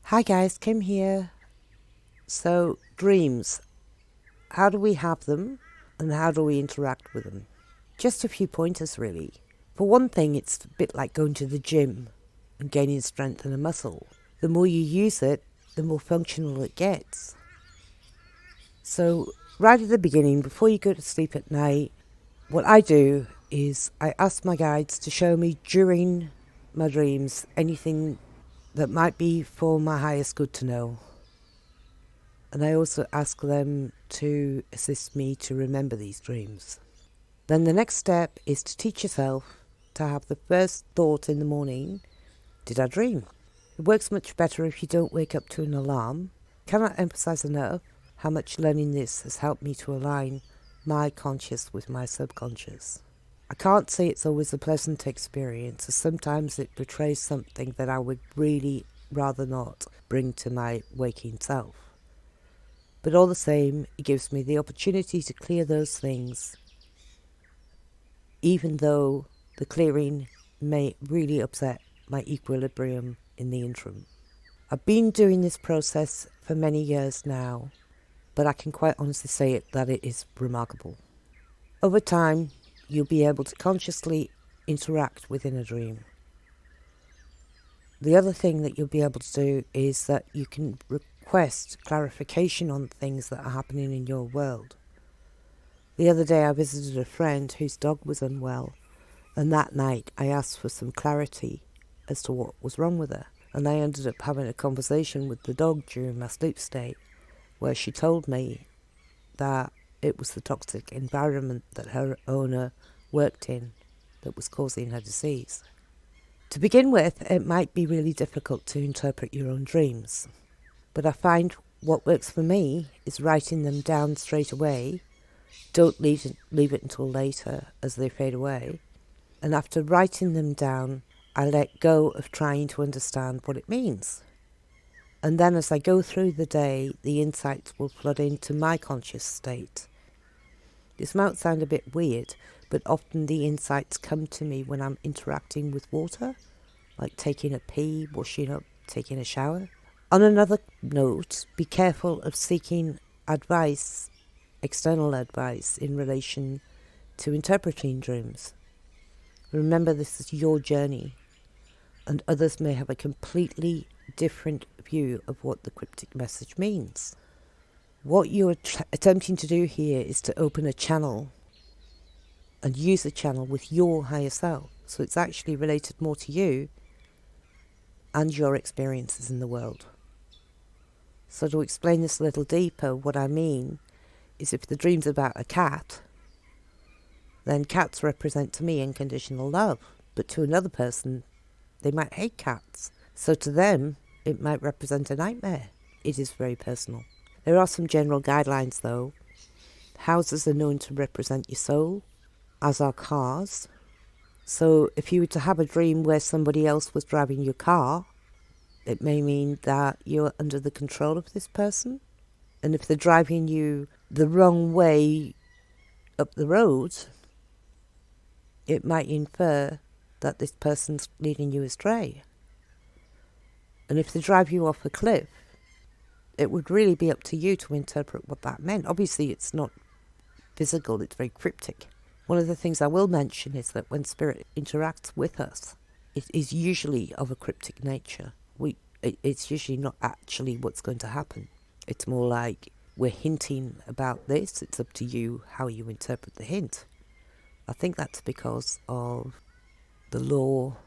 Hi guys, Kim here. So, dreams. How do we have them and how do we interact with them? Just a few pointers really. For one thing, it's a bit like going to the gym and gaining strength in a muscle. The more you use it, the more functional it gets. So, right at the beginning, before you go to sleep at night, what I do is I ask my guides to show me during my dreams anything that might be for my highest good to know. And I also ask them to assist me to remember these dreams. Then the next step is to teach yourself to have the first thought in the morning, did I dream? It works much better if you don't wake up to an alarm. Cannot emphasize enough how much learning this has helped me to align my conscious with my subconscious. I can't say it's always a pleasant experience, as sometimes it betrays something that I would really rather not bring to my waking self. But all the same, it gives me the opportunity to clear those things, even though the clearing may really upset my equilibrium in the interim. I've been doing this process for many years now, but I can quite honestly say that it is remarkable. Over time, you'll be able to consciously interact within a dream. The other thing that you'll be able to do is that you can request clarification on things that are happening in your world. The other day I visited a friend whose dog was unwell, and that night I asked for some clarity as to what was wrong with her. And I ended up having a conversation with the dog during my sleep state, where she told me that it was the toxic environment that her owner worked in that was causing her disease. To begin with, it might be really difficult to interpret your own dreams, but I find what works for me is writing them down straight away. Don't leave it until later as they fade away. And after writing them down, I let go of trying to understand what it means. And then as I go through the day, the insights will flood into my conscious state. This might sound a bit weird, but often the insights come to me when I'm interacting with water, like taking a pee, washing up, taking a shower. On another note, be careful of seeking advice, external advice, in relation to interpreting dreams. Remember, this is your journey, and others may have a completely different view of what the cryptic message means. What you're attempting to do here is to open a channel and use a channel with your higher self. So it's actually related more to you and your experiences in the world. So to explain this a little deeper, what I mean is if the dream's about a cat, then cats represent to me unconditional love. But to another person, they might hate cats. So to them, it might represent a nightmare. It is very personal. There are some general guidelines though. Houses are known to represent your soul, as are cars. So if you were to have a dream where somebody else was driving your car, it may mean that you're under the control of this person. And if they're driving you the wrong way up the road, it might infer that this person's leading you astray. And if they drive you off a cliff, it would really be up to you to interpret what that meant. Obviously, it's not physical, it's very cryptic. One of the things I will mention is that when spirit interacts with us, it is usually of a cryptic nature. It's usually not actually what's going to happen. It's more like we're hinting about this. It's up to you how you interpret the hint. I think that's because of the law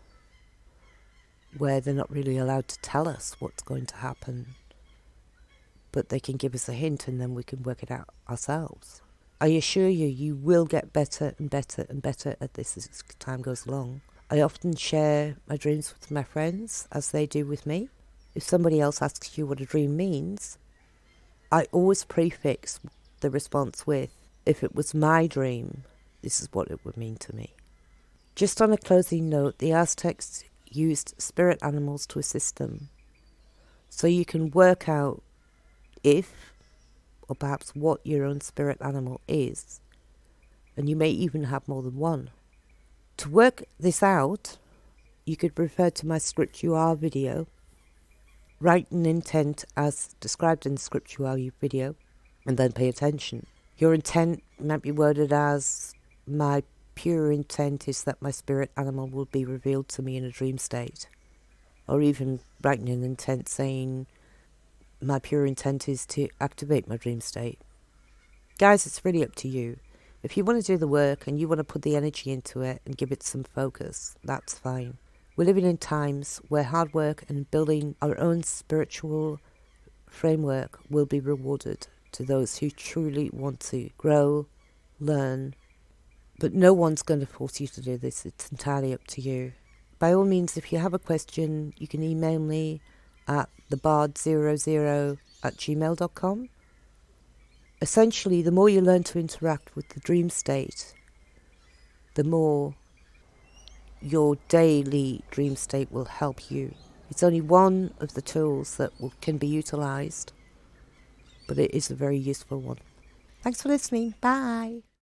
where they're not really allowed to tell us what's going to happen, but they can give us a hint and then we can work it out ourselves. I assure you, you will get better and better and better at this as time goes along. I often share my dreams with my friends, as they do with me. If somebody else asks you what a dream means, I always prefix the response with, if it was my dream, this is what it would mean to me. Just on a closing note, the Aztecs used spirit animals to assist them. So you can work out if, or perhaps what your own spirit animal is, and you may even have more than one. To work this out, you could refer to my Script You Are video, Write an intent as described in the scriptural video, and then pay attention. Your intent might be worded as, my pure intent is that my spirit animal will be revealed to me in a dream state. Or even writing an intent saying, my pure intent is to activate my dream state. Guys, it's really up to you. If you want to do the work and you want to put the energy into it and give it some focus, that's fine. We're living in times where hard work and building our own spiritual framework will be rewarded to those who truly want to grow, learn, but no one's going to force you to do this. It's entirely up to you. By all means, if you have a question, you can email me at thebard00@gmail.com. Essentially, the more you learn to interact with the dream state, the more your daily dream state will help you. It's only one of the tools that can be utilized, but it is a very useful one. Thanks for listening. Bye.